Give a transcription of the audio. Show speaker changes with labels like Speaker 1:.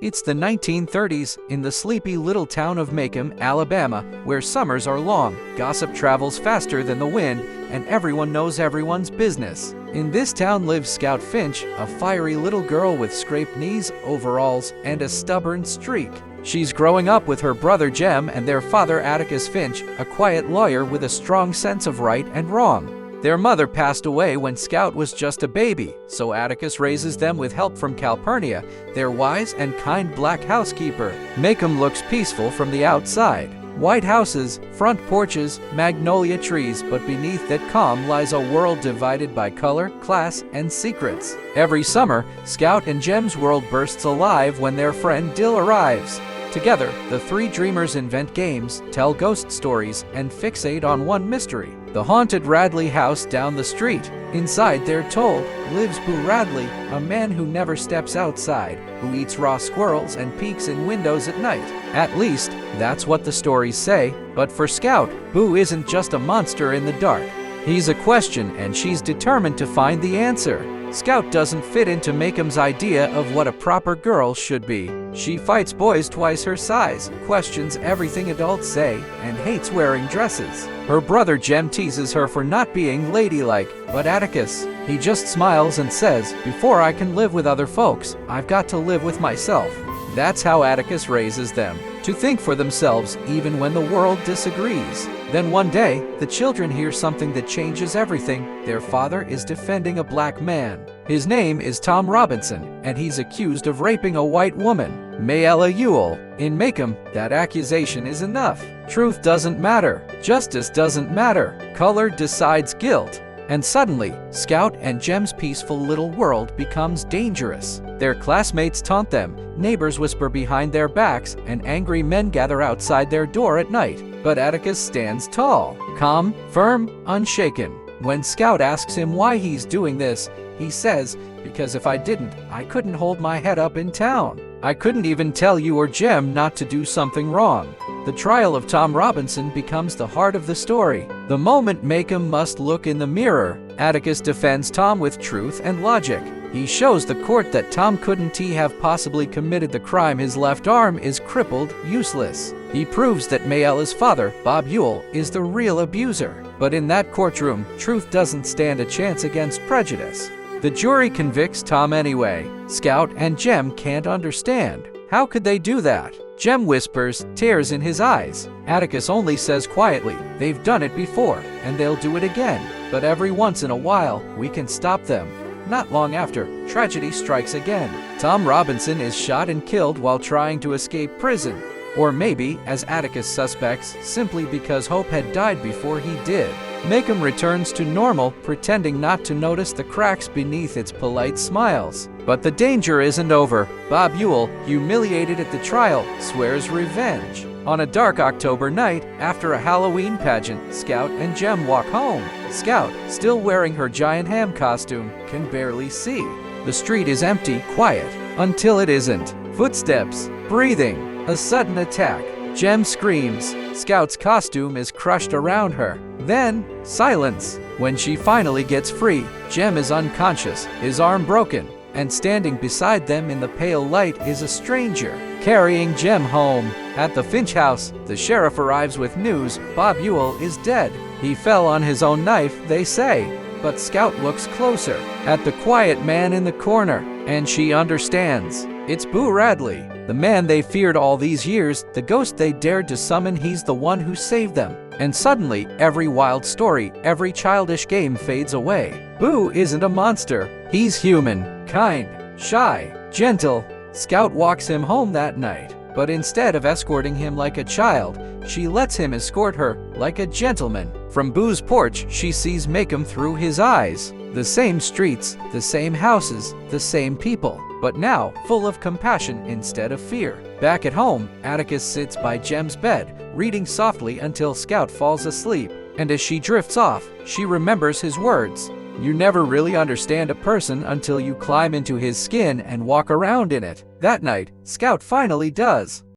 Speaker 1: It's the 1930s in the sleepy little town of Macomb, Alabama, where summers are long, gossip travels faster than the wind, and everyone knows everyone's business. In this town lives Scout Finch, a fiery little girl with scraped knees, overalls, and a stubborn streak. She's growing up with her brother Jem and their father Atticus Finch, a quiet lawyer with a strong sense of right and wrong. Their mother passed away when Scout was just a baby, so Atticus raises them with help from Calpurnia, their wise and kind black housekeeper. Macomb looks peaceful from the outside. White houses, front porches, magnolia trees, but beneath that calm lies a world divided by color, class, and secrets. Every summer, Scout and Jem's world bursts alive when their friend Dill arrives. Together, the three dreamers invent games, tell ghost stories, and fixate on one mystery: the haunted Radley house down the street. Inside, they're told, lives Boo Radley, a man who never steps outside, who eats raw squirrels and peeks in windows at night. At least, that's what the stories say. But for Scout, Boo isn't just a monster in the dark. He's a question, and she's determined to find the answer. Scout doesn't fit into Macomb's idea of what a proper girl should be. She fights boys twice her size, questions everything adults say, and hates wearing dresses. Her brother Jem teases her for not being ladylike, but Atticus, he just smiles and says, "Before I can live with other folks, I've got to live with myself." That's how Atticus raises them, to think for themselves even when the world disagrees. Then one day, the children hear something that changes everything. Their father is defending a black man. His name is Tom Robinson, and he's accused of raping a white woman, Mayella Ewell. In Macomb, that accusation is enough. Truth doesn't matter. Justice doesn't matter. Color decides guilt. And suddenly, Scout and Jem's peaceful little world becomes dangerous. Their classmates taunt them, neighbors whisper behind their backs, and angry men gather outside their door at night. But Atticus stands tall, calm, firm, unshaken. When Scout asks him why he's doing this, he says, "Because if I didn't, I couldn't hold my head up in town. I couldn't even tell you or Jem not to do something wrong." The trial of Tom Robinson becomes the heart of the story. The moment Macomb must look in the mirror, Atticus defends Tom with truth and logic. He shows the court that Tom couldn't have possibly committed the crime. His left arm is crippled, useless. He proves that Mayella's father, Bob Ewell, is the real abuser. But in that courtroom, truth doesn't stand a chance against prejudice. The jury convicts Tom anyway. Scout and Jem can't understand. How could they do that? Jem whispers, tears in his eyes. Atticus only says quietly, "They've done it before, and they'll do it again. But every once in a while, we can stop them." Not long after, tragedy strikes again. Tom Robinson is shot and killed while trying to escape prison. Or maybe, as Atticus suspects, simply because hope had died before he did. Macomb returns to normal, pretending not to notice the cracks beneath its polite smiles. But the danger isn't over. Bob Ewell, humiliated at the trial, swears revenge. On a dark October night, after a Halloween pageant, Scout and Jem walk home. Scout, still wearing her giant ham costume, can barely see. The street is empty, quiet, until it isn't. Footsteps, breathing, a sudden attack. Jem screams. Scout's costume is crushed around her. Then, silence. When she finally gets free, Jem is unconscious, his arm broken, and standing beside them in the pale light is a stranger, carrying Jem home. At the Finch house, the sheriff arrives with news: Bob Ewell is dead. He fell on his own knife, they say. But Scout looks closer, at the quiet man in the corner, and she understands. It's Boo Radley, the man they feared all these years, the ghost they dared to summon. He's the one who saved them. And suddenly, every wild story, every childish game fades away. Boo isn't a monster. He's human, kind, shy, gentle. Scout walks him home that night. But instead of escorting him like a child, she lets him escort her like a gentleman. From Boo's porch, she sees Macomb through his eyes. The same streets, the same houses, the same people, but now full of compassion instead of fear. Back at home, Atticus sits by Jem's bed, reading softly until Scout falls asleep. And as she drifts off, she remembers his words: "You never really understand a person until you climb into his skin and walk around in it." That night, Scout finally does.